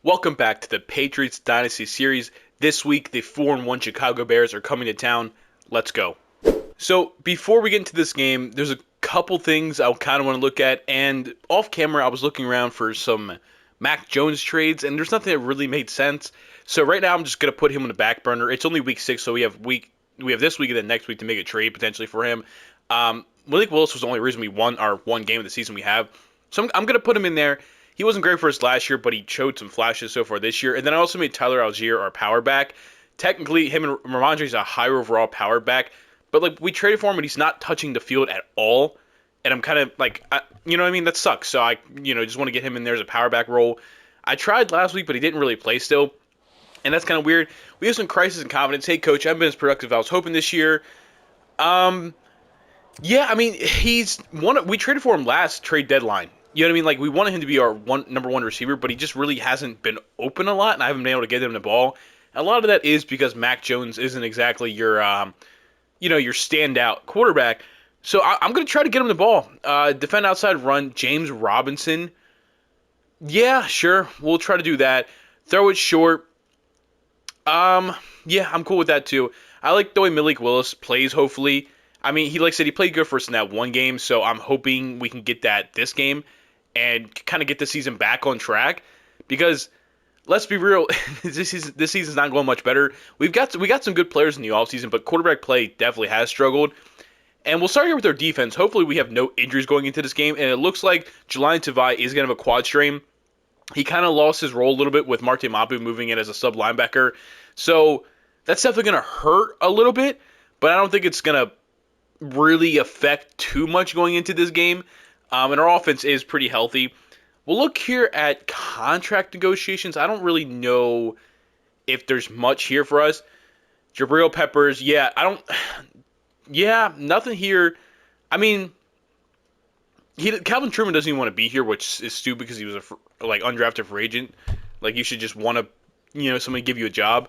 Welcome back to the Patriots Dynasty series. This week, the 4-1 Chicago Bears are coming to town. Let's go. So, before we get into this game, there's a couple things I kind of want to look at, and off camera, I was looking around for some Mac Jones trades, and there's nothing that really made sense. So, right now, I'm just going to put him on the back burner. It's only week 6, so we have this week and then next week to make a trade potentially for him. Malik Willis was the only reason we won our one game of the season we have. So, I'm going to put him in there. He wasn't great for us last year, but he showed some flashes so far this year. And then I also made Tyler Algier our power back. Technically, him and Ramondre is a higher overall power back, but like we traded for him and he's not touching the field at all. And I'm kind of like, you know what I mean? That sucks. So I, just want to get him in there as a power back role. I tried last week, but he didn't really play still. And that's kind of weird. We have some crisis in confidence. Hey, coach, I haven't been as productive as I was hoping this year. Yeah, I mean, we traded for him last trade deadline. You know what I mean? Like, we wanted him to be our number one receiver, but he just really hasn't been open a lot, and I haven't been able to get him the ball. A lot of that is because Mac Jones isn't exactly your standout quarterback. So I'm going to try to get him the ball. Defend outside run, James Robinson. Yeah, sure, we'll try to do that. Throw it short. Yeah, I'm cool with that too. I like the way Malik Willis plays, hopefully. I mean, like I said, he played good for us in that one game, so I'm hoping we can get that this game and kind of get the season back on track. Because let's be real, this season's not going much better. We got some good players in the offseason, but quarterback play definitely has struggled. And we'll start here with our defense. Hopefully we have no injuries going into this game, and it looks like Jelani Tavai is going to have a quad strain. He kind of lost his role a little bit with Marte Mapu moving in as a sub linebacker. So that's definitely going to hurt a little bit, but I don't think it's going to really affect too much going into this game. And our offense is pretty healthy. We'll look here at contract negotiations. I don't really know if there's much here for us. Jabril Peppers, nothing here. I mean, Calvin Truman doesn't even want to be here, which is stupid because he was a undrafted free agent. Like, you should just want to, somebody give you a job.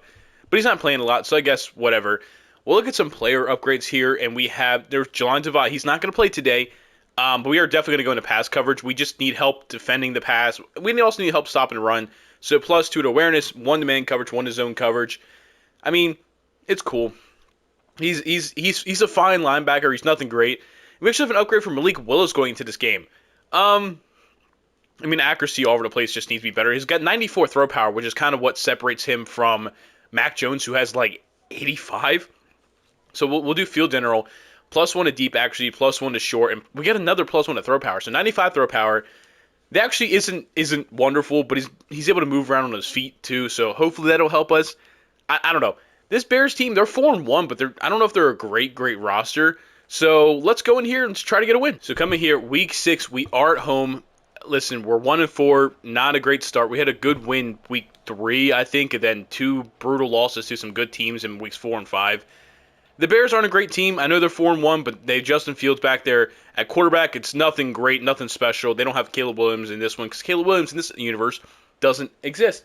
But he's not playing a lot, so I guess whatever. We'll look at some player upgrades here, and there's Jelani Tavai. He's not going to play today, but we are definitely going to go into pass coverage. We just need help defending the pass. We also need help stopping and run. So +2 to awareness, 1 to man coverage, 1 to zone coverage. I mean, it's cool. He's a fine linebacker. He's nothing great. We actually have an upgrade from Malik Willis going into this game. I mean, accuracy all over the place just needs to be better. He's got 94 throw power, which is kind of what separates him from Mac Jones, who has like 85. So we'll do field general, +1 to deep accuracy, +1 to short, and we get another +1 to throw power. So 95 throw power. That actually isn't wonderful, but he's able to move around on his feet too. So hopefully that'll help us. I don't know. This Bears team, they're 4-1, but I don't know if they're a great roster. So let's go in here and try to get a win. So coming here, week 6, we are at home. Listen, we're 1-4, not a great start. We had a good win week 3, I think, and then 2 brutal losses to some good teams in weeks 4 and 5. The Bears aren't a great team. I know they're 4-1, but they have Justin Fields back there at quarterback. It's nothing great, nothing special. They don't have Caleb Williams in this one because Caleb Williams in this universe doesn't exist.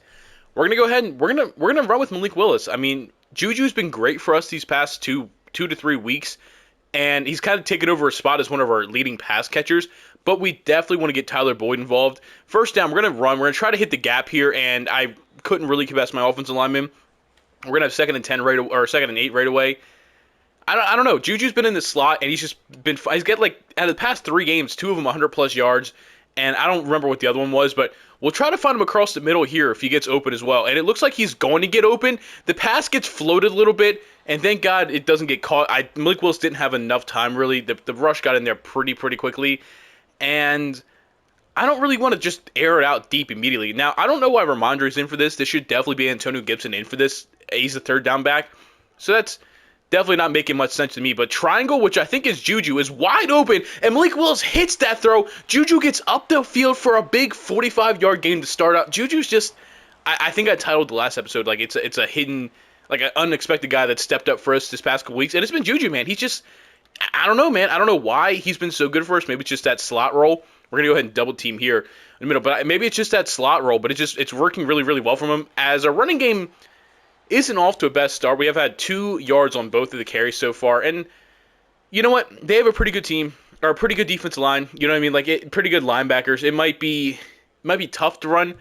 We're gonna go ahead and we're gonna run with Malik Willis. I mean, Juju's been great for us these past two to 3 weeks, and he's kind of taken over a spot as one of our leading pass catchers. But we definitely want to get Tyler Boyd involved. First down, we're gonna run. We're gonna try to hit the gap here, and I couldn't really convince my offensive lineman. We're gonna have 2nd and 10 or 2nd and 8 right away. I don't know. Juju's been in the slot, and he's got like, out of the past 3 games, 2 of them 100-plus yards, and I don't remember what the other one was, but we'll try to find him across the middle here if he gets open as well. And it looks like he's going to get open. The pass gets floated a little bit, and thank God it doesn't get caught. Malik Willis didn't have enough time, really. The rush got in there pretty quickly, and I don't really want to just air it out deep immediately. Now, I don't know why Ramondre's in for this. This should definitely be Antonio Gibson in for this. He's the 3rd down back, so that's definitely not making much sense to me. But triangle, which I think is Juju, is wide open, and Malik Willis hits that throw. Juju gets up the field for a big 45-yard gain to start out. Juju's just, I think I titled the last episode, like it's a hidden, like an unexpected guy that stepped up for us this past couple weeks, and it's been Juju, man. He's just, I don't know, man. I don't know why he's been so good for us. Maybe it's just that slot role. We're going to go ahead and double team here in the middle, but maybe it's just that slot role, but it's working really well for him. As a running game isn't off to a best start. We have had 2 yards on both of the carries so far, and you know what? They have a pretty good team, or a pretty good defensive line. You know what I mean? Like, pretty good linebackers. It might be tough to run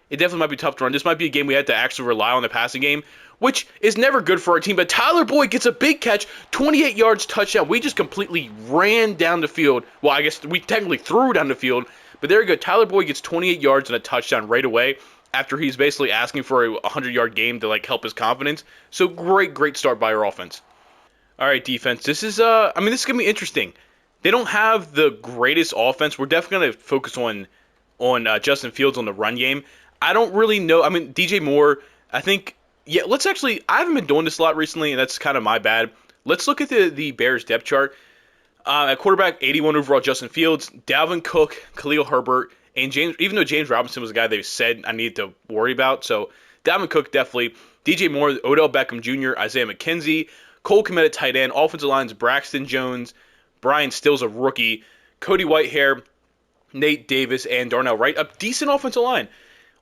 it definitely might be tough to run. This might be a game we had to actually rely on the passing game, which is never good for our team. But Tyler Boyd gets a big catch, 28 yards, touchdown. We just completely ran down the field. Well, I guess we technically threw down the field, but there you go. Tyler Boyd gets 28 yards and a touchdown right away after he's basically asking for a 100-yard game to like help his confidence. So great start by our offense. All right, defense. This is this is gonna be interesting. They don't have the greatest offense. We're definitely gonna focus on Justin Fields on the run game. I don't really know. I mean, DJ Moore. I think. Yeah. Let's actually. I haven't been doing this a lot recently, and that's kind of my bad. Let's look at the Bears depth chart. At quarterback, 81 overall, Justin Fields, Dalvin Cook, Khalil Herbert, and James. Even though James Robinson was a guy they said I needed to worry about, so Dalvin Cook definitely. DJ Moore, Odell Beckham Jr., Isaiah McKenzie, Cole Kmet at tight end, offensive lines, Braxton Jones, Brian Stills a rookie, Cody Whitehair, Nate Davis, and Darnell Wright. A decent offensive line.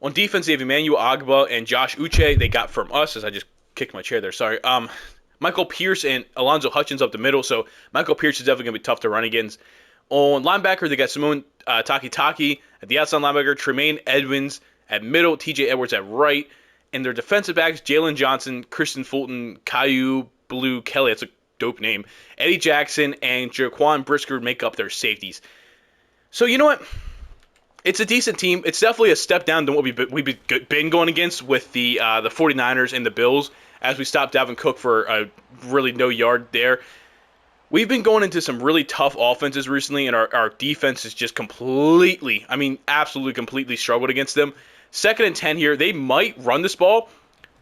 On defense, they have Emmanuel Agba and Josh Uche. They got from us, as I just kicked my chair there. Sorry. Michael Pierce and Alonzo Hutchins up the middle. So Michael Pierce is definitely going to be tough to run against. On linebacker, they got Simone Taki at the outside linebacker, Tremaine Edmonds at middle, TJ Edwards at right. And their defensive backs, Jalen Johnson, Kristen Fulton, Caillou Blue Kelly. That's a dope name. Eddie Jackson and Jaquan Brisker make up their safeties. So you know what? It's a decent team. It's definitely a step down than what we've been going against with the 49ers and the Bills as we stopped Dalvin Cook for a really no yard there. We've been going into some really tough offenses recently, and our defense is just absolutely completely struggled against them. 2nd and 10 here. They might run this ball.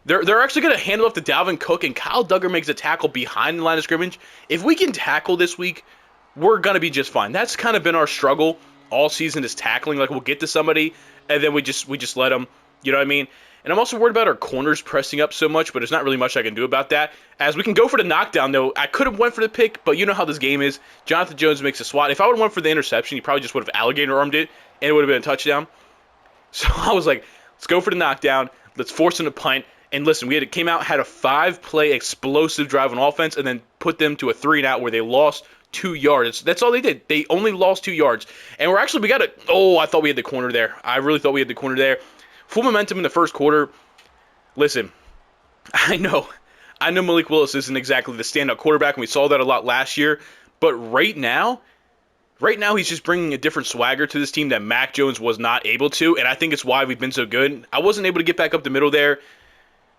They're actually going to hand it off to Dalvin Cook, and Kyle Duggar makes a tackle behind the line of scrimmage. If we can tackle this week, we're going to be just fine. That's kind of been our struggle all season, is tackling. Like, we'll get to somebody, and then we just let them. You know what I mean? And I'm also worried about our corners pressing up so much, but there's not really much I can do about that. As we can go for the knockdown, though. I could have went for the pick, but you know how this game is. Jonathan Jones makes a swat. If I would have went for the interception, he probably just would have alligator armed it, and it would have been a touchdown. So I was like, let's go for the knockdown. Let's force him to punt. And listen, came out, had a 5-play explosive drive on offense, and then put them to a 3-and-out where they lost 2 yards. That's all they did. They only lost 2 yards. And I thought we had the corner there. I really thought we had the corner there. Full momentum in the first quarter. Listen, I know Malik Willis isn't exactly the standout quarterback, and we saw that a lot last year. But right now he's just bringing a different swagger to this team that Mac Jones was not able to, and I think it's why we've been so good. I wasn't able to get back up the middle there.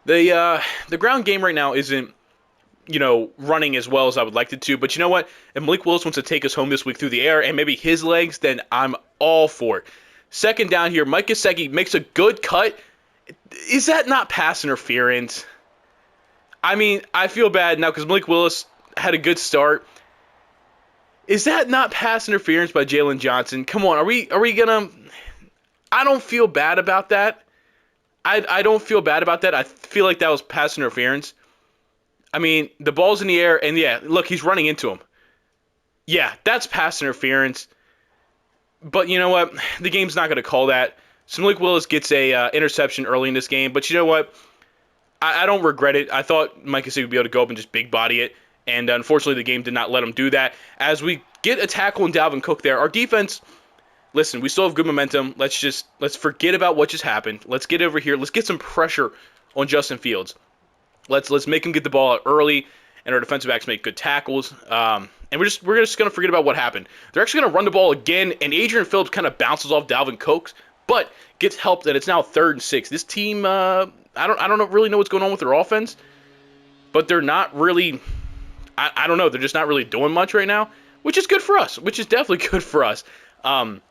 The ground game right now isn't, running as well as I would like it to. But you know what? If Malik Willis wants to take us home this week through the air and maybe his legs, then I'm all for it. 2nd down here, Mike Gesicki makes a good cut. Is that not pass interference? I mean, I feel bad now because Malik Willis had a good start. Is that not pass interference by Jalen Johnson? Come on, are we gonna? I don't feel bad about that. I don't feel bad about that. I feel like that was pass interference. I mean, the ball's in the air, and yeah, look, he's running into him. Yeah, that's pass interference. But you know what? The game's not going to call that. So Malik Willis gets a interception early in this game. But you know what? I don't regret it. I thought Mike Gesicki would be able to go up and just big body it. And unfortunately, the game did not let him do that. As we get a tackle on Dalvin Cook there, our defense, listen, we still have good momentum. Let's forget about what just happened. Let's get over here. Let's get some pressure on Justin Fields. Let's make him get the ball out early, and our defensive backs make good tackles. And we're just going to forget about what happened. They're actually going to run the ball again, and Adrian Phillips kind of bounces off Dalvin Cook, but gets helped, and it's now 3rd and 6. This team, I don't really know what's going on with their offense, but they're not really, I don't know, they're just not really doing much right now, which is good for us, which is definitely good for us. 3rd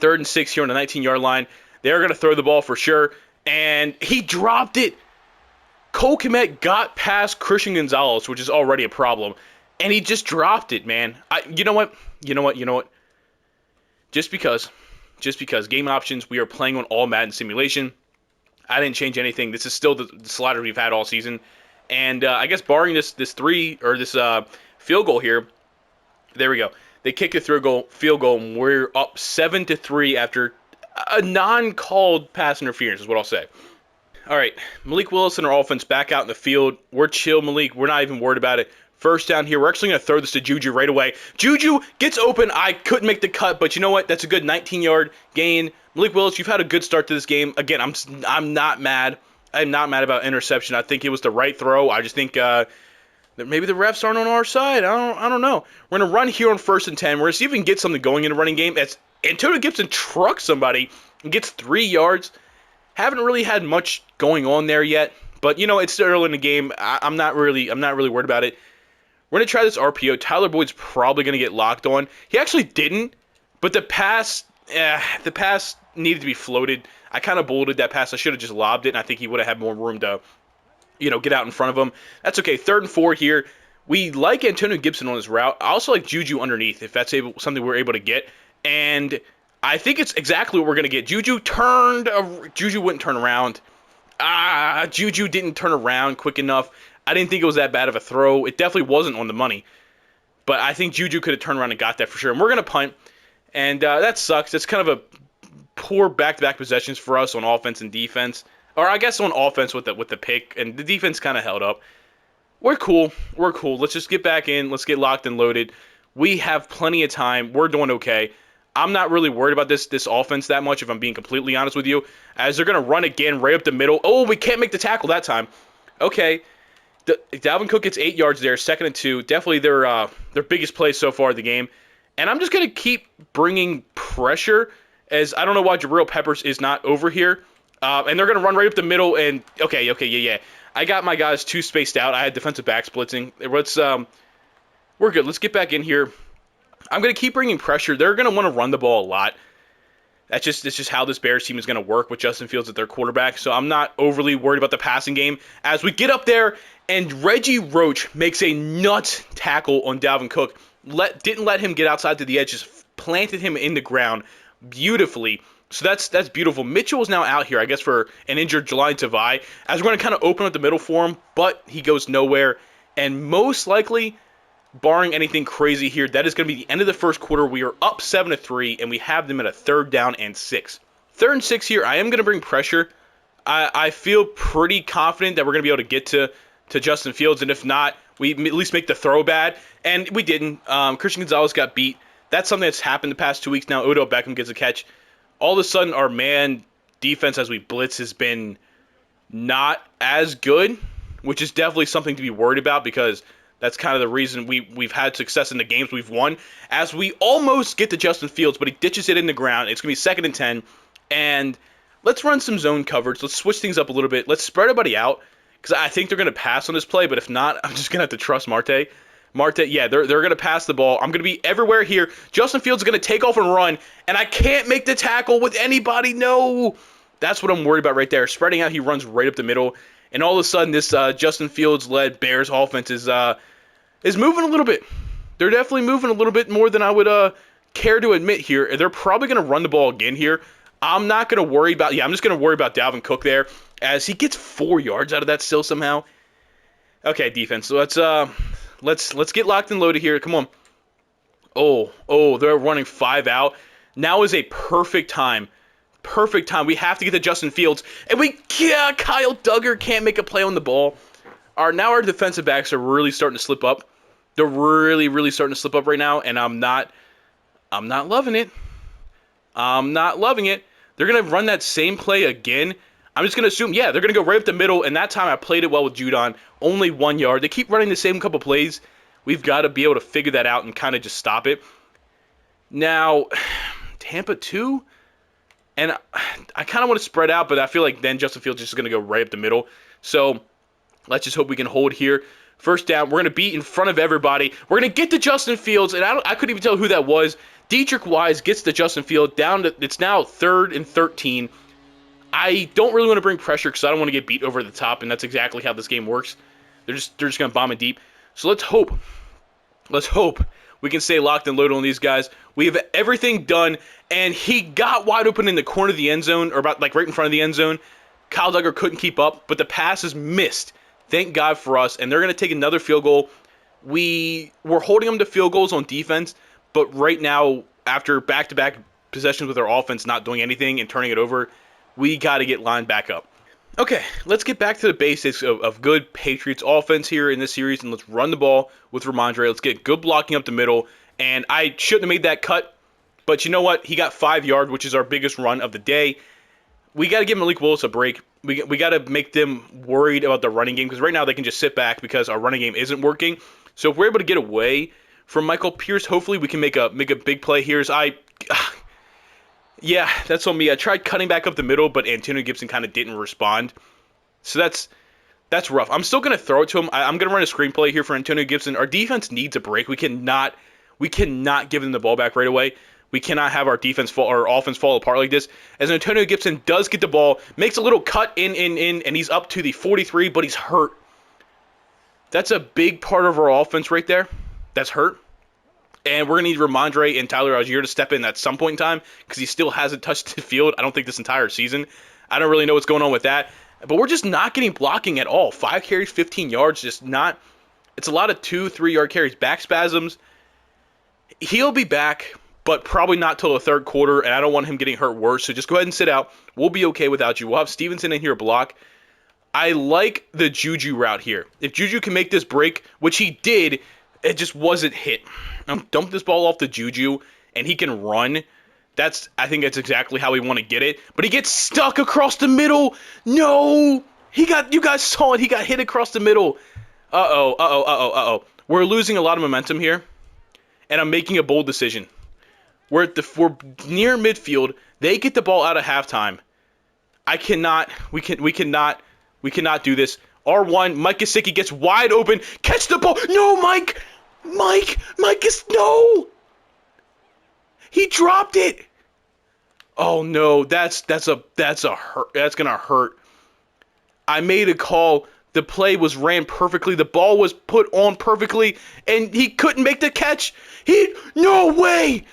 and 6 here on the 19-yard line. They're going to throw the ball for sure, and he dropped it. Cole Kmet got past Christian Gonzalez, which is already a problem, and he just dropped it, man. You know what? Just because game options, we are playing on all Madden simulation. I didn't change anything. This is still the slider we've had all season, and I guess barring this field goal here, there we go. They kick the field goal, and we're up 7-3 after a non-called pass interference, is what I'll say. All right, Malik Willis and our offense back out in the field. We're chill, Malik. We're not even worried about it. First down here. We're actually going to throw this to Juju right away. Juju gets open. I couldn't make the cut, but you know what? That's a good 19-yard gain. Malik Willis, you've had a good start to this game. Again, I'm not mad. I'm not mad about interception. I think it was the right throw. I just think that maybe the refs aren't on our side. I don't know. We're going to run here on 1st and 10. We're going to see if we can get something going in the running game. As Antonio Gibson trucks somebody and gets 3 yards. Haven't really had much going on there yet, but you know it's still early in the game. I'm not really worried about it. We're going to try this RPO. Tyler Boyd's probably going to get locked on. He actually didn't, but the pass needed to be floated. I kind of bulleted that pass. I should have just lobbed it, and I think he would have had more room to, get out in front of him. That's okay. 3rd and 4 here. We like Antonio Gibson on this route. I also like Juju underneath, if that's something we're able to get. And I think it's exactly what we're going to get. Juju wouldn't turn around. Juju didn't turn around quick enough. I didn't think it was that bad of a throw. It definitely wasn't on the money. But I think Juju could have turned around and got that for sure. And we're going to punt. And that sucks. It's kind of a poor back-to-back possessions for us on offense and defense. Or I guess on offense with the pick. And the defense kind of held up. We're cool. Let's just get back in. Let's get locked and loaded. We have plenty of time. We're doing okay. I'm not really worried about this offense that much, if I'm being completely honest with you, as they're going to run again right up the middle. Oh, we can't make the tackle that time. Okay. Dalvin Cook gets 8 yards there, 2nd and 2. Definitely their biggest play so far of the game. And I'm just going to keep bringing pressure, as I don't know why Jabril Peppers is not over here. And they're going to run right up the middle. And okay, yeah. I got my guys too spaced out. I had defensive backs blitzing. We're good. Let's get back in here. I'm going to keep bringing pressure. They're going to want to run the ball a lot. It's just how this Bears team is going to work with Justin Fields at their quarterback. So I'm not overly worried about the passing game. As we get up there, and Reggie Roach makes a nuts tackle on Dalvin Cook. Didn't let him get outside to the edge. Just planted him in the ground beautifully. So that's beautiful. Mitchell is now out here, I guess, for an injured Jelani Tavai, as we're going to kind of open up the middle for him, but he goes nowhere. And most likely, barring anything crazy here, that is going to be the end of the first quarter. We are up 7-3, and we have them at a 3rd down and 6. 3rd and 6 here. I am going to bring pressure. I feel pretty confident that we're going to be able to get to Justin Fields, and if not, we at least make the throw bad. And we didn't. Christian Gonzalez got beat. That's something that's happened the past 2 weeks now. Odell Beckham gets a catch. All of a sudden, our man defense as we blitz has been not as good, which is definitely something to be worried about, because that's kind of the reason we've had success in the games we've won. As we almost get to Justin Fields, but he ditches it in the ground. It's going to be 2nd and 10. And let's run some zone coverage. Let's switch things up a little bit. Let's spread everybody out, because I think they're going to pass on this play. But if not, I'm just going to have to trust Marte. Yeah, they're going to pass the ball. I'm going to be everywhere here. Justin Fields is going to take off and run, and I can't make the tackle with anybody. No. That's what I'm worried about right there. Spreading out, he runs right up the middle. And all of a sudden, this Justin Fields-led Bears offense is moving a little bit. They're definitely moving a little bit more than I would care to admit here. They're probably going to run the ball again here. I'm not going to worry about – I'm just going to worry about Dalvin Cook there, as he gets 4 yards out of that still somehow. Okay, defense. So let's get locked and loaded here. Come on. Oh, they're running 5 out. Now is a perfect time. Perfect time. We have to get to Justin Fields. And Kyle Duggar can't make a play on the ball. Now our defensive backs are really starting to slip up. They're really, really starting to slip up right now, and I'm not loving it. I'm not loving it. They're going to run that same play again. I'm just going to assume, they're going to go right up the middle, and that time I played it well with Judon. Only 1 yard. They keep running the same couple plays. We've got to be able to figure that out and kind of just stop it. Now, Tampa 2, and I kind of want to spread out, but I feel like then Justin Fields is just going to go right up the middle. So let's just hope we can hold here. First down, we're going to be in front of everybody. We're going to get to Justin Fields, and I couldn't even tell who that was. Dietrich Wise gets to Justin Fields down to, it's now 3rd and 13. I don't really want to bring pressure because I don't want to get beat over the top, and that's exactly how this game works. They're just going to bomb it deep. So let's hope we can stay locked and loaded on these guys. We have everything done, and he got wide open in the corner of the end zone, or about like right in front of the end zone. Kyle Duggar couldn't keep up, but the pass is missed. Thank God for us, and they're going to take another field goal. We're holding them to field goals on defense, but right now, after back-to-back possessions with our offense not doing anything and turning it over, we got to get lined back up. Okay, let's get back to the basics of good Patriots offense here in this series, and let's run the ball with Ramondre. Let's get good blocking up the middle. And I shouldn't have made that cut, but you know what? He got 5 yards, which is our biggest run of the day. We got to give Malik Willis a break. We got to make them worried about the running game, because right now they can just sit back because our running game isn't working. So if we're able to get away from Michael Pierce, hopefully we can make a big play here. Yeah, that's on me. I tried cutting back up the middle, but Antonio Gibson kind of didn't respond. So that's rough. I'm still going to throw it to him. I'm going to run a screenplay here for Antonio Gibson. Our defense needs a break. We cannot give them the ball back right away. We cannot have our offense fall apart like this. As Antonio Gibson does get the ball, makes a little cut in, and he's up to the 43, but he's hurt. That's a big part of our offense right there. That's hurt. And we're going to need Ramondre and Tyler Algier to step in at some point in time, because he still hasn't touched the field, I don't think, this entire season. I don't really know what's going on with that. But we're just not getting blocking at all. 5 carries, 15 yards, just not. It's a lot of 2-3 yard carries. Back spasms. He'll be back, but probably not till the third quarter, and I don't want him getting hurt worse. So just go ahead and sit out. We'll be okay without you. We'll have Stevenson in here block. I like the Juju route here. If Juju can make this break, which he did, it just wasn't hit. Dump this ball off to Juju, and he can run. I think that's exactly how we want to get it. But he gets stuck across the middle. No! You guys saw it. He got hit across the middle. Uh-oh. We're losing a lot of momentum here, and I'm making a bold decision. We're near midfield. They get the ball out of halftime. We cannot do this. R1, Mike Gesicki gets wide open. Catch the ball. No, Mike is no. He dropped it. Oh no, that's hurt. That's gonna hurt. I made a call. The play was ran perfectly. The ball was put on perfectly, and he couldn't make the catch. No way.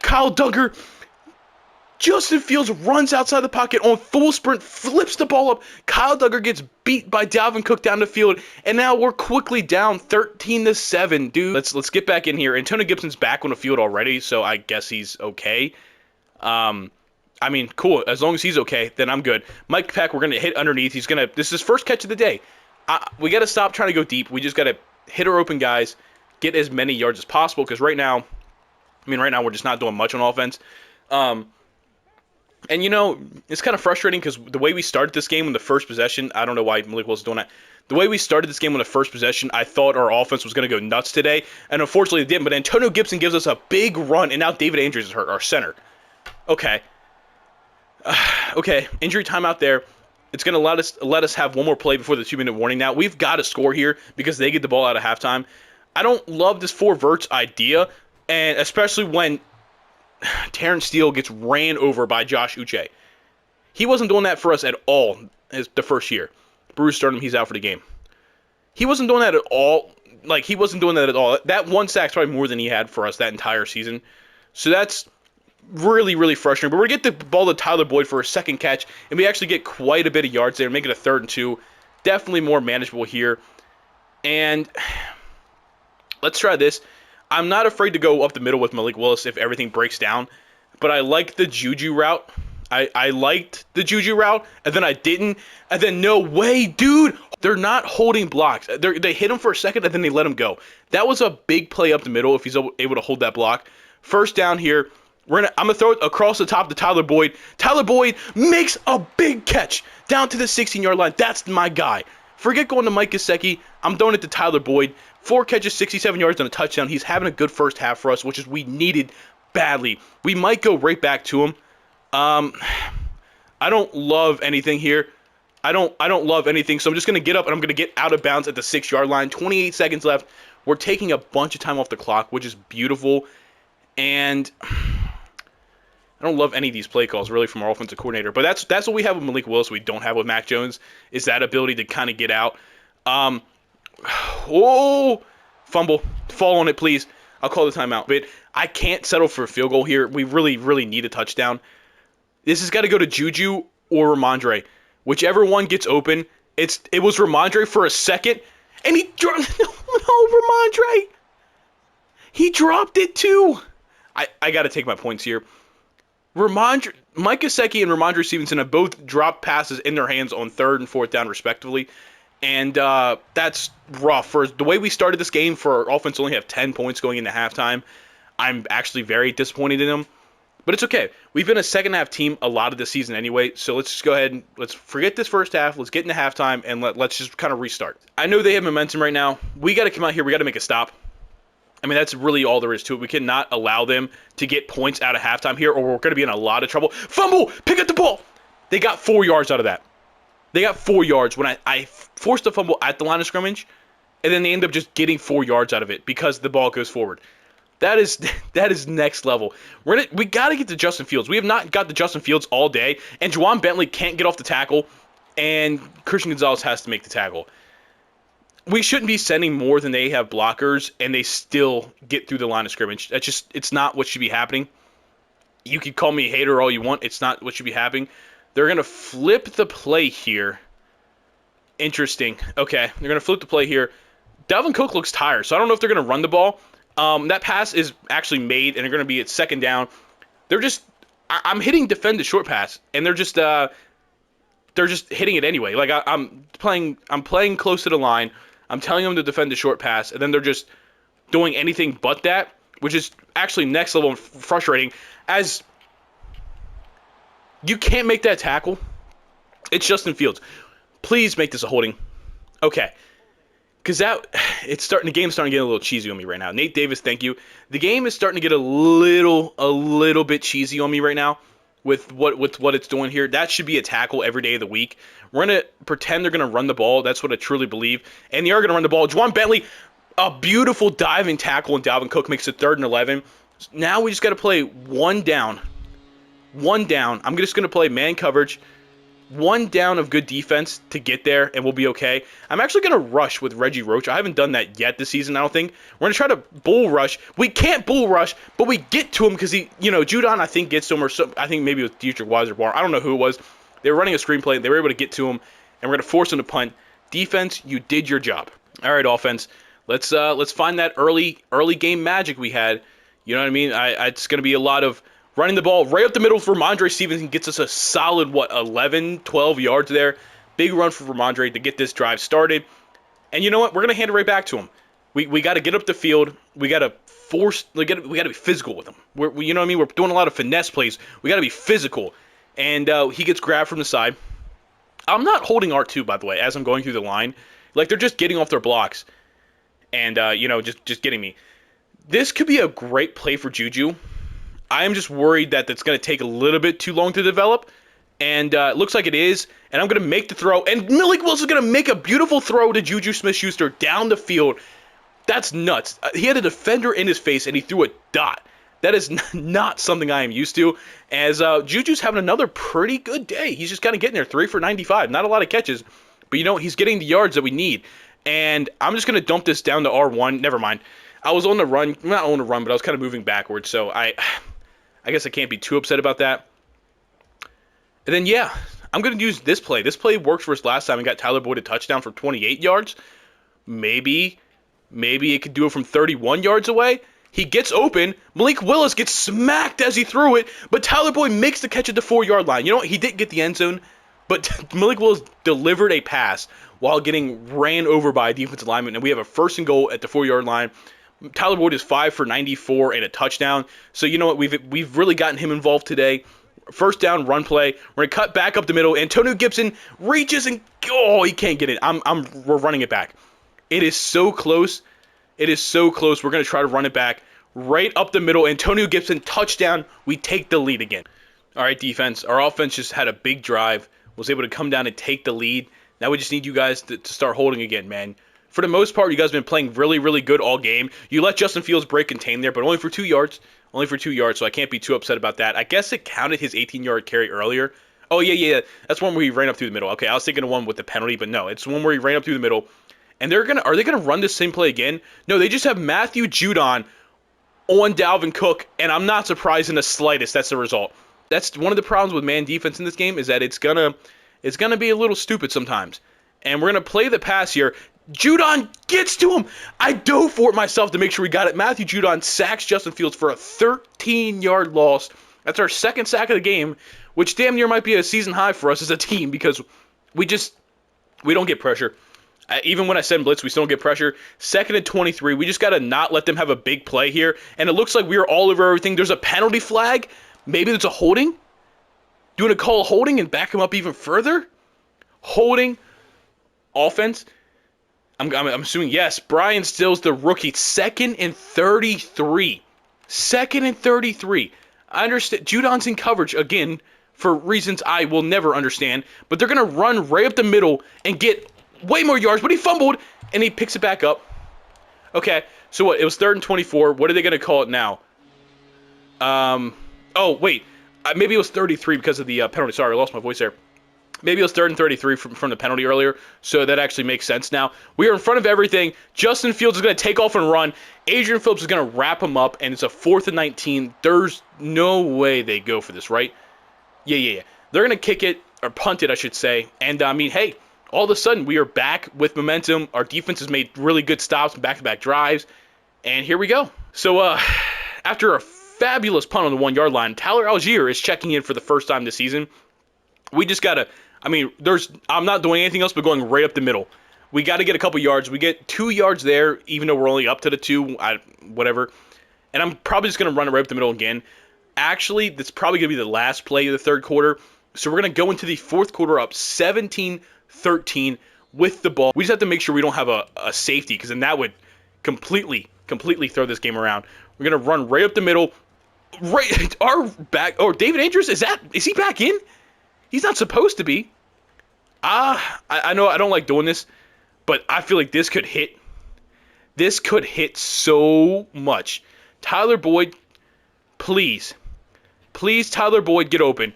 Kyle Duggar. Justin Fields runs outside the pocket on full sprint, flips the ball up. Kyle Duggar gets beat by Dalvin Cook down the field, and now we're quickly down 13-7, dude. Let's get back in here. Antonio Gibson's back on the field already, so I guess he's okay. I mean, cool. As long as he's okay, then I'm good. Mike Peck, we're gonna hit underneath. This is his first catch of the day. We got to stop trying to go deep. We just got to hit our open guys, get as many yards as possible, because right now we're just not doing much on offense. And, it's kind of frustrating because the way we started this game in the first possession, I don't know why Malik Willis is doing that. The way we started this game in the first possession, I thought our offense was going to go nuts today, and unfortunately it didn't. But Antonio Gibson gives us a big run, and now David Andrews is hurt, our center. Okay. Okay, injury timeout there. It's going to let us have one more play before the 2-minute warning. Now, we've got to score here because they get the ball out of halftime. I don't love this 4 verts idea, and especially when Terrence Steele gets ran over by Josh Uche. He wasn't doing that for us at all the first year. Bruce Sternum, he's out for the game. He wasn't doing that at all. He wasn't doing that at all. That 1 sack's probably more than he had for us that entire season. So that's really, really frustrating. But we're going to get the ball to Tyler Boyd for a second catch, and we actually get quite a bit of yards there, make it a 3rd and 2. Definitely more manageable here. And let's try this. I'm not afraid to go up the middle with Malik Willis if everything breaks down, but I like the Juju route. I liked the Juju route, and then I didn't, and then no way, dude. They're not holding blocks. They hit him for a second, and then they let him go. That was a big play up the middle if he's able to hold that block. First down here. I'm going to throw it across the top to Tyler Boyd. Tyler Boyd makes a big catch down to the 16-yard line. That's my guy. Forget going to Mike Gesicki. I'm throwing it to Tyler Boyd. 4 catches, 67 yards, and a touchdown. He's having a good first half for us, which is we needed badly. We might go right back to him. I don't love anything here. I don't love anything, so I'm just going to get up, and I'm going to get out of bounds at the 6-yard line. 28 seconds left. We're taking a bunch of time off the clock, which is beautiful. And I don't love any of these play calls, really, from our offensive coordinator. But that's what we have with Malik Willis. We don't have with Mac Jones, is that ability to kind of get out. Oh, fumble. Fall on it, please. I'll call the timeout. But I can't settle for a field goal here. We really, really need a touchdown. This has got to go to Juju or Ramondre. Whichever one gets open. It was Ramondre for a second, and he dropped. No, Ramondre. He dropped it too. I got to take my points here. Mike Gesicki and Ramondre Stevenson have both dropped passes in their hands on 3rd and 4th down, respectively. And that's rough. For the way we started this game, for our offense to only have 10 points going into halftime, I'm actually very disappointed in them. But it's okay. We've been a second half team a lot of the season anyway, so let's just go ahead and let's forget this first half. Let's get into halftime and let's just kind of restart. I know they have momentum right now. We got to come out here. We got to make a stop. I mean, that's really all there is to it. We cannot allow them to get points out of halftime here, or we're going to be in a lot of trouble. Fumble! Pick up the ball! They got 4 yards out of that. They got 4 yards when I forced a fumble at the line of scrimmage, and then they end up just getting 4 yards out of it because the ball goes forward. That is next level. We got to get to Justin Fields. We have not got to Justin Fields all day, and Juwan Bentley can't get off the tackle, and Christian Gonzalez has to make the tackle. We shouldn't be sending more than they have blockers, and they still get through the line of scrimmage. It's not what should be happening. You can call me a hater all you want. It's not what should be happening. They're going to flip the play here. Interesting. Okay, they're going to flip the play here. Dalvin Cook looks tired, so I don't know if they're going to run the ball. That pass is actually made, and they're going to be at 2nd down. I'm hitting defend the short pass, and they're just hitting it anyway. Like I'm playing close to the line. I'm telling them to defend the short pass, and then they're just doing anything but that, which is actually next level frustrating. As you can't make that tackle. It's Justin Fields. Please make this a holding. Okay. Because the game's starting to get a little cheesy on me right now. Nate Davis, thank you. The game is starting to get a little bit cheesy on me right now with what it's doing here. That should be a tackle every day of the week. We're going to pretend they're going to run the ball. That's what I truly believe. And they are going to run the ball. Juwan Bentley, a beautiful diving tackle, and Dalvin Cook makes it 3rd and 11. Now we just got to play one down. I'm just going to play man coverage. One down of good defense to get there, and we'll be okay. I'm actually going to rush with Reggie Roach. I haven't done that yet this season, I don't think. We're going to try to bull rush. We can't bull rush, but we get to him because Judon, I think, gets to him, or I think maybe it was Dietrich Weiserbar. I don't know who it was. They were running a screenplay. They were able to get to him, and we're going to force him to punt. Defense, you did your job. All right, offense. Let's find that early game magic we had. You know what I mean? It's going to be a lot of running the ball right up the middle for Ramondre Stevenson. Gets us a solid, 11, 12 yards there. Big run for Ramondre to get this drive started. And you know what? We're going to hand it right back to him. We got to get up the field. We got to force. We got to be physical with him. You know what I mean? We're doing a lot of finesse plays. We got to be physical. And he gets grabbed from the side. I'm not holding R2, by the way, as I'm going through the line. Like, they're just getting off their blocks. And, just getting me. This could be a great play for Juju. I am just worried that that's going to take a little bit too long to develop. And it looks like it is. And I'm going to make the throw. And Malik Willis is going to make a beautiful throw to Juju Smith-Schuster down the field. That's nuts. He had a defender in his face, and he threw a dot. That is not something I am used to. As Juju's having another pretty good day. He's just kind of getting there. 3 for 95. Not a lot of catches. But, he's getting the yards that we need. And I'm just going to dump this down to R1. Never mind. I was on the run. Not on the run, but I was kind of moving backwards. So I guess I can't be too upset about that. And then, yeah, I'm going to use this play. This play worked for us last time and got Tyler Boyd a touchdown for 28 yards. Maybe it could do it from 31 yards away. He gets open. Malik Willis gets smacked as he threw it, but Tyler Boyd makes the catch at the 4-yard line. You know what? He didn't get the end zone, but Malik Willis delivered a pass while getting ran over by a defensive lineman, and we have a 1st and goal at the 4-yard line. Tyler Boyd is 5 for 94 and a touchdown. So you know what? We've really gotten him involved today. 1st down run play. We're gonna cut back up the middle. Antonio Gibson reaches and he can't get it. We're running it back. It is so close. We're gonna try to run it back right up the middle. Antonio Gibson touchdown. We take the lead again. All right, defense. Our offense just had a big drive. Was able to come down and take the lead. Now we just need you guys to start holding again, man. For the most part, you guys have been playing really, really good all game. You let Justin Fields break contain there, but only for 2 yards. So I can't be too upset about that. I guess it counted his 18-yard carry earlier. Oh, yeah. That's one where he ran up through the middle. Okay, I was thinking of one with the penalty, but no. It's one where he ran up through the middle. And are they going to run this same play again? No, they just have Matthew Judon on Dalvin Cook, and I'm not surprised in the slightest that's the result. That's one of the problems with man defense in this game is that it's gonna be a little stupid sometimes. And we're going to play the pass here. Judon gets to him. I dove for it myself to make sure we got it. Matthew Judon sacks Justin Fields for a 13-yard loss That's our second sack of the game, which damn near might be a season high for us as a team because we don't get pressure. Even when I send blitz, we still don't get pressure. 2nd and 23. We just got to not let them have a big play here. And it looks like we are all over everything. There's a penalty flag. Maybe there's a holding. Doing a call holding and back him up even further. Holding. Offense. I'm assuming yes. Brian Stills, the rookie. 2nd and 33. 2nd and 33. I understand. Judon's in coverage again for reasons I will never understand. But they're going to run right up the middle and get way more yards. But he fumbled and he picks it back up. Okay. So what? It was 3rd and 24. What are they going to call it now? Oh, wait. Maybe it was 33 because of the penalty. Sorry, I lost my voice there. Maybe it was 3rd and 33 from the penalty earlier, so that actually makes sense now. We are in front of everything. Justin Fields is going to take off and run. Adrian Phillips is going to wrap him up, and it's a 4th and 19. There's no way they go for this, right? Yeah. They're going to kick it, or punt it, I should say. And, I mean, hey, all of a sudden, we are back with momentum. Our defense has made really good stops and back-to-back drives, and here we go. So, after a fabulous punt on the 1-yard line, Tyler Algier is checking in for the first time this season. We just got to... I mean, I'm not doing anything else but going right up the middle. We got to get a couple yards. We get 2 yards there, even though we're only up to the 2, whatever. And I'm probably just going to run it right up the middle again. Actually, that's probably going to be the last play of the third quarter. So we're going to go into the fourth quarter up 17-13 with the ball. We just have to make sure we don't have a safety, because then that would completely throw this game around. We're going to run right up the middle. Right, our back. Oh, David Andrews, is he back in? He's not supposed to be. I know I don't like doing this, but I feel like this could hit. This could hit so much. Tyler Boyd, please. Please, Tyler Boyd, get open.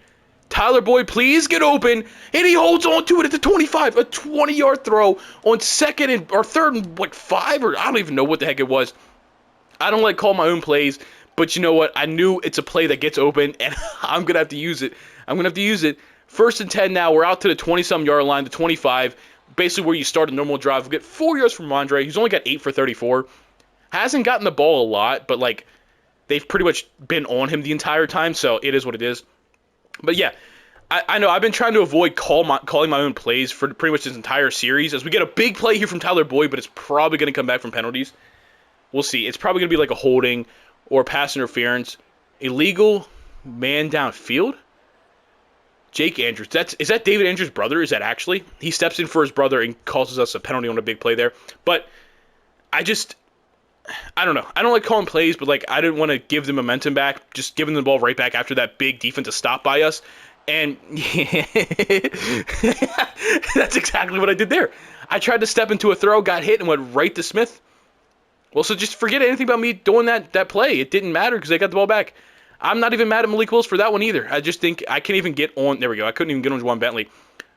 Tyler Boyd, please get open. And he holds on to it at the 25. A 20-yard throw on 3rd and 5, or I don't even know what the heck it was. I don't like calling my own plays, but you know what? I knew it's a play that gets open, and I'm going to have to use it. 1st and 10 now. We're out to the 20-some yard line, the 25, basically where you start a normal drive. We get 4 yards from Ramondre. He's only got 8 for 34. Hasn't gotten the ball a lot, but, like, they've pretty much been on him the entire time, so it is what it is. But, yeah, I know I've been trying to avoid calling my own plays for pretty much this entire series, as we get a big play here from Tyler Boyd, but it's probably going to come back from penalties. We'll see. It's probably going to be like a holding or pass interference. Illegal man downfield? Jake Andrews. Is that David Andrews' brother? Is that actually? He steps in for his brother and causes us a penalty on a big play there. But I don't know. I don't like calling plays, but like I didn't want to give the momentum back, just giving the ball right back after that big defensive stop by us. And that's exactly what I did there. I tried to step into a throw, got hit, and went right to Smith. Well, so just forget anything about me doing that play. It didn't matter because they got the ball back. I'm not even mad at Malik Willis for that one either. I just think I can't even get on. There we go. I couldn't even get on Juwan Bentley.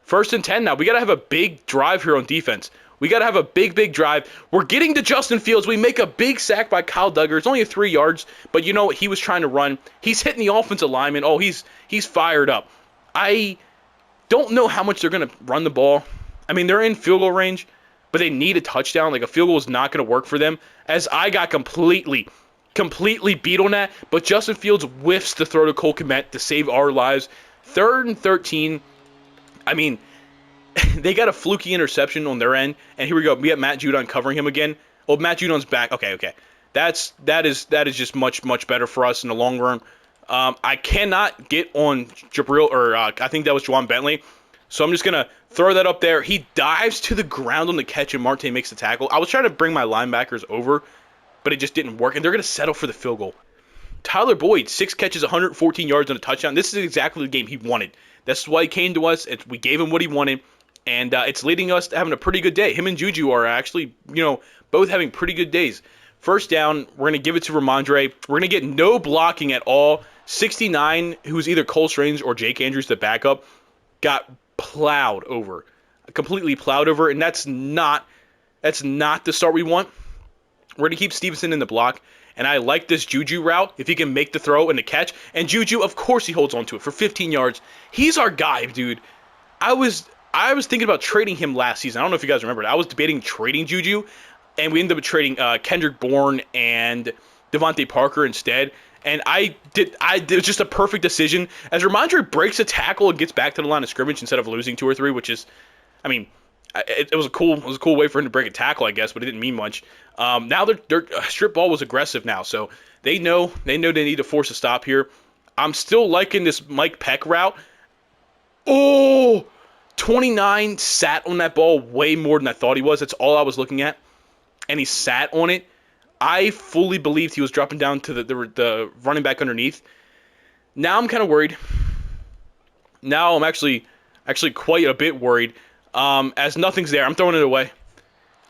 1st and 10 now. We got to have a big drive here on defense. We got to have a big drive. We're getting to Justin Fields. We make a big sack by Kyle Duggar. It's only 3 yards, but you know what? He was trying to run. He's hitting the offensive lineman. Oh, he's fired up. I don't know how much they're going to run the ball. I mean, they're in field goal range, but they need a touchdown. Like, a field goal is not going to work for them, as I got completely beat on that, but Justin Fields whiffs the throw to Cole Kmet to save our lives. 3rd and 13. I mean, they got a fluky interception on their end, and here we go. We got Matt Judon covering him again. Oh, Matt Judon's back. Okay. That is just much better for us in the long run. I cannot get on Jabril, or I think that was Juwan Bentley, so I'm just going to throw that up there. He dives to the ground on the catch, and Marte makes the tackle. I was trying to bring my linebackers over, but it just didn't work, and they're going to settle for the field goal. Tyler Boyd, 6 catches, 114 yards, and a touchdown. This is exactly the game he wanted. That's why he came to us. We gave him what he wanted, and it's leading us to having a pretty good day. Him and Juju are actually, both having pretty good days. 1st down, we're going to give it to Ramondre. We're going to get no blocking at all. 69, who's either Cole Strange or Jake Andrews, the backup, got plowed over. Completely plowed over, and that's not the start we want. We're going to keep Stevenson in the block, and I like this Juju route if he can make the throw and the catch. And Juju, of course, he holds on to it for 15 yards. He's our guy, dude. I was thinking about trading him last season. I don't know if you guys remember. I was debating trading Juju, and we ended up trading Kendrick Bourne and Devontae Parker instead. And it was just a perfect decision. As Ramondre breaks a tackle and gets back to the line of scrimmage instead of losing 2 or 3, which is, I mean, it was a cool way for him to break a tackle, I guess, but it didn't mean much. Now their strip ball was aggressive now, so they know they need to force a stop here. I'm still liking this Mike Peck route. Oh, 29 sat on that ball way more than I thought he was. That's all I was looking at, and he sat on it. I fully believed he was dropping down to the running back underneath. Now I'm kind of worried. Now I'm actually quite a bit worried. As nothing's there, I'm throwing it away.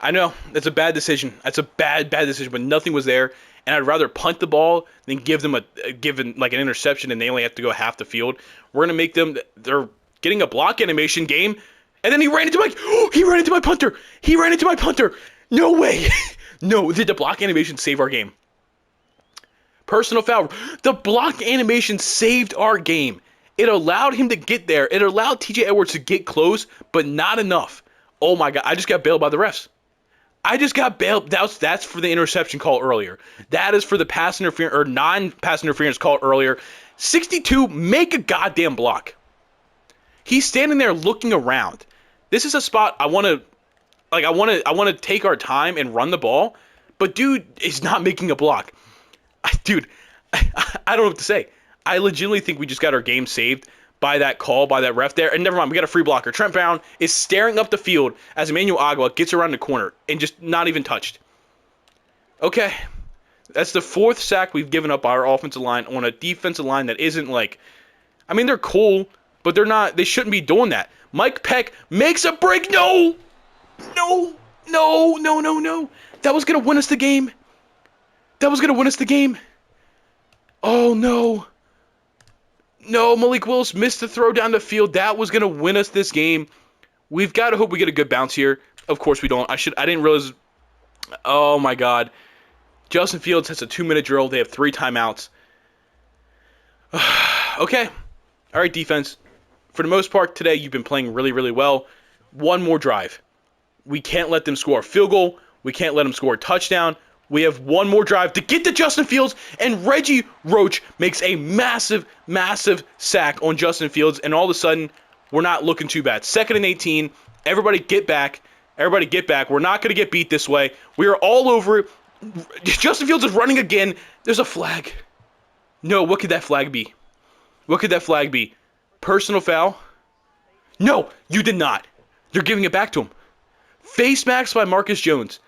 I know that's a bad decision. That's a bad decision, but nothing was there, and I'd rather punt the ball than give them an interception, and they only have to go half the field. We're gonna make them. They're getting a block animation game, and then he ran into my punter. He ran into my punter. No way. No, did the block animation save our game? Personal foul. The block animation saved our game. It allowed him to get there. It allowed TJ Edwards to get close, but not enough. Oh my God, I just got bailed by the refs. I just got bailed. That's for the interception call earlier. That is for the pass interference or non-pass interference call earlier. 62, make a goddamn block. He's standing there looking around. This is a spot I want to take our time and run the ball, but dude is not making a block. Dude, I don't know what to say. I legitimately think we just got our game saved by that call, by that ref there. And never mind, we got a free blocker. Trent Brown is staring up the field as Emmanuel Agua gets around the corner and just not even touched. Okay, that's the 4th sack we've given up by our offensive line on a defensive line that isn't they're cool, but they shouldn't be doing that. Mike Peck makes a break. No. That was going to win us the game. Oh, no. No, Malik Willis missed the throw down the field. That was going to win us this game. We've got to hope we get a good bounce here. Of course we don't. I didn't realize. Oh, my God. Justin Fields has a 2-minute drill. They have 3 timeouts. Okay. All right, defense. For the most part today, you've been playing really, really well. One more drive. We can't let them score a field goal. We can't let them score a touchdown. We have one more drive to get to Justin Fields, and Reggie Roach makes a massive, massive sack on Justin Fields, and all of a sudden, we're not looking too bad. 2nd and 18. Everybody get back. We're not going to get beat this way. We are all over it. Justin Fields is running again. There's a flag. No, what could that flag be? Personal foul? No, you did not. You're giving it back to him. Face mask by Marcus Jones.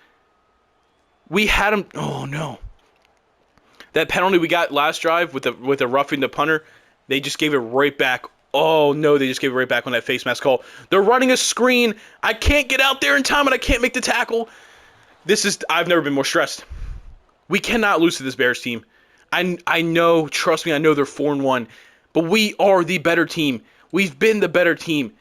We had him. Oh, no. That penalty we got last drive with the roughing the punter, they just gave it right back. Oh, no, they just gave it right back on that face mask call. They're running a screen. I can't get out there in time, and I can't make the tackle. I've never been more stressed. We cannot lose to this Bears team. I know, trust me, I know they're 4-1, but we are the better team. We've been the better team.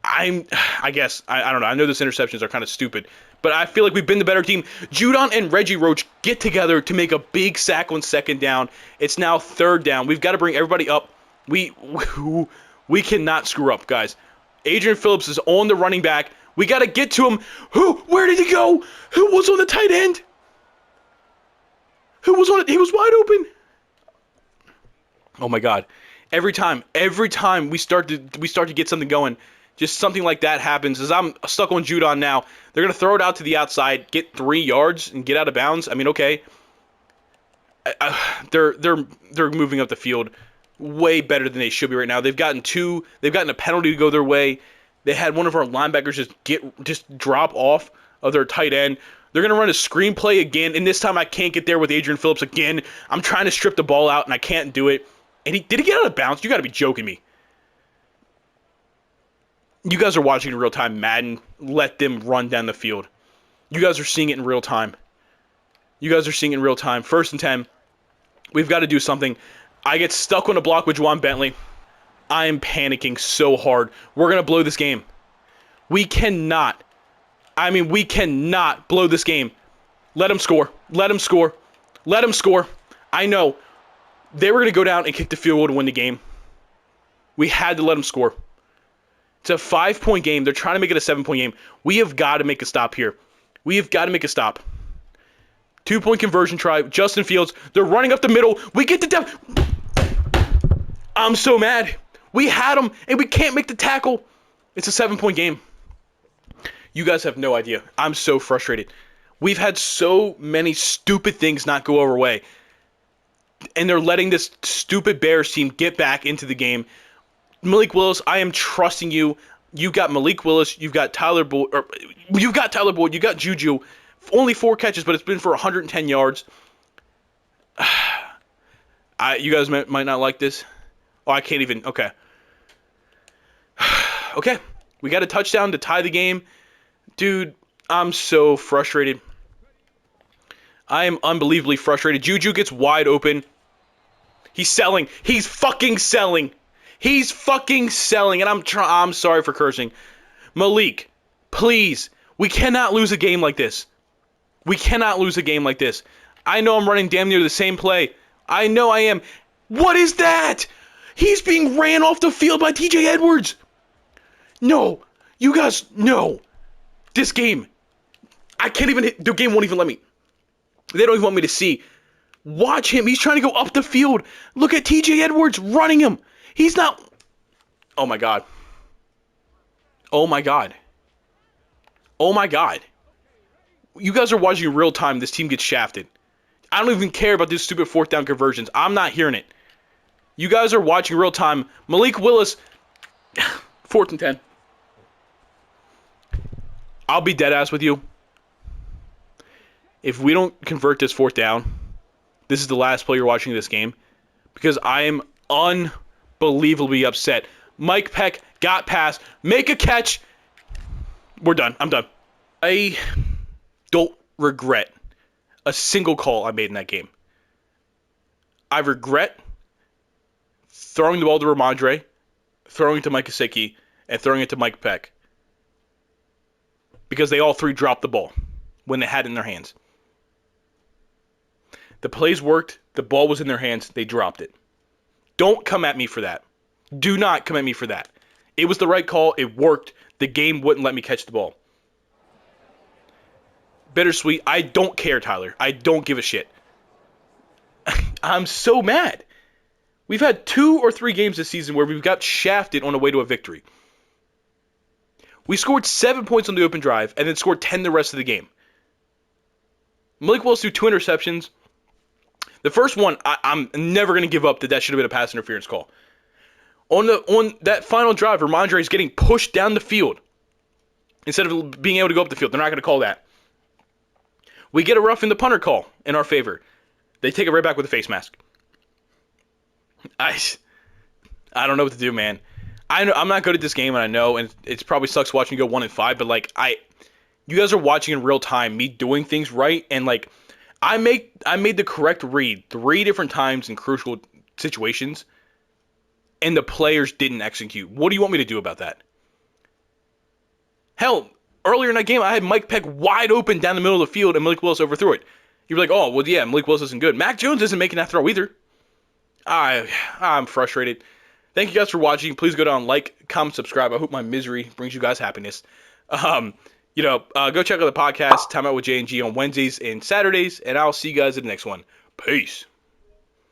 I don't know. I know those interceptions are kind of stupid, but I feel like we've been the better team. Judon and Reggie Roach get together to make a big sack on 2nd down. It's now 3rd down. We've got to bring everybody up. We cannot screw up, guys. Adrian Phillips is on the running back. We got to get to him. Where did he go? Who was on the tight end? Who was on it? He was wide open. Oh my God. Every time we start to get something going, just something like that happens. As I'm stuck on Judon now, they're going to throw it out to the outside, get 3 yards, and get out of bounds. I mean, okay. They're moving up the field way better than they should be right now. They've gotten a penalty to go their way. They had one of our linebackers just drop off of their tight end. They're going to run a screen play again, and this time I can't get there with Adrian Phillips again. I'm trying to strip the ball out, and I can't do it. And did he get out of bounds? You got to be joking me. You guys are watching in real time. Madden, let them run down the field. You guys are seeing it in real time. 1st and 10. We've got to do something. I get stuck on a block with Juwan Bentley. I am panicking so hard. We're going to blow this game. We cannot blow this game. Let them score. I know. They were going to go down and kick the field goal to win the game. We had to let them score. It's a 5-point game. They're trying to make it a 7-point game. We have got to make a stop here. 2-point conversion try. Justin Fields. They're running up the middle. We get the depth. I'm so mad. We had him, and we can't make the tackle. It's a 7-point game. You guys have no idea. I'm so frustrated. We've had so many stupid things not go our way. And they're letting this stupid Bears team get back into the game. Malik Willis, I am trusting you. You've got Malik Willis. You've got Tyler Boyd. You've got Juju. Only 4 catches, but it's been for 110 yards. You guys might not like this. Oh, I can't even. Okay. Okay. We got a touchdown to tie the game. Dude, I'm so frustrated. I am unbelievably frustrated. Juju gets wide open. He's selling. He's fucking selling. He's fucking selling. And I'm sorry for cursing. Malik, please. We cannot lose a game like this. We cannot lose a game like this. I know I'm running damn near the same play. I know I am. What is that? He's being ran off the field by TJ Edwards. No. You guys, no. This game. I can't even hit. The game won't even let me. They don't even want me to see. Watch him. He's trying to go up the field. Look at TJ Edwards running him. He's not. Oh, my God. Oh, my God. Oh, my God. You guys are watching in real time. This team gets shafted. I don't even care about these stupid 4th down conversions. I'm not hearing it. You guys are watching real time. Malik Willis, 4th and 10. I'll be dead ass with you. If we don't convert this 4th down, this is the last play you're watching this game, because I am unbelievably upset. Mike Peck got past, make a catch. We're done. I'm done. I don't regret a single call I made in that game. I regret throwing the ball to Ramondre, throwing it to Mike Gesicki, and throwing it to Mike Peck, because they all 3 dropped the ball when they had it in their hands. The plays worked. The ball was in their hands. They dropped it. Don't come at me for that. Do not come at me for that. It was the right call. It worked. The game wouldn't let me catch the ball. Bittersweet. I don't care, Tyler. I don't give a shit. I'm so mad. We've had 2 or 3 games this season where we've got shafted on the way to a victory. We scored 7 points on the open drive and then scored 10 the rest of the game. Malik Willis threw 2 interceptions. The first one, I'm never going to give up that should have been a pass interference call. On that final drive, Ramondre is getting pushed down the field instead of being able to go up the field. They're not going to call that. We get a roughing the punter call in our favor. They take it right back with a face mask. I don't know what to do, man. I know I'm not good at this game, and I know, and it probably sucks watching you go 1-5. But you guys are watching in real time me doing things right, and I made the correct read 3 different times in crucial situations, and the players didn't execute. What do you want me to do about that? Hell, earlier in that game, I had Mike Peck wide open down the middle of the field, and Malik Willis overthrew it. You're like, oh, well, yeah, Malik Willis isn't good. Mac Jones isn't making that throw either. I'm frustrated. Thank you guys for watching. Please go down, like, comment, subscribe. I hope my misery brings you guys happiness. Go check out the podcast, Time Out with J&G, on Wednesdays and Saturdays, and I'll see you guys in the next one. Peace.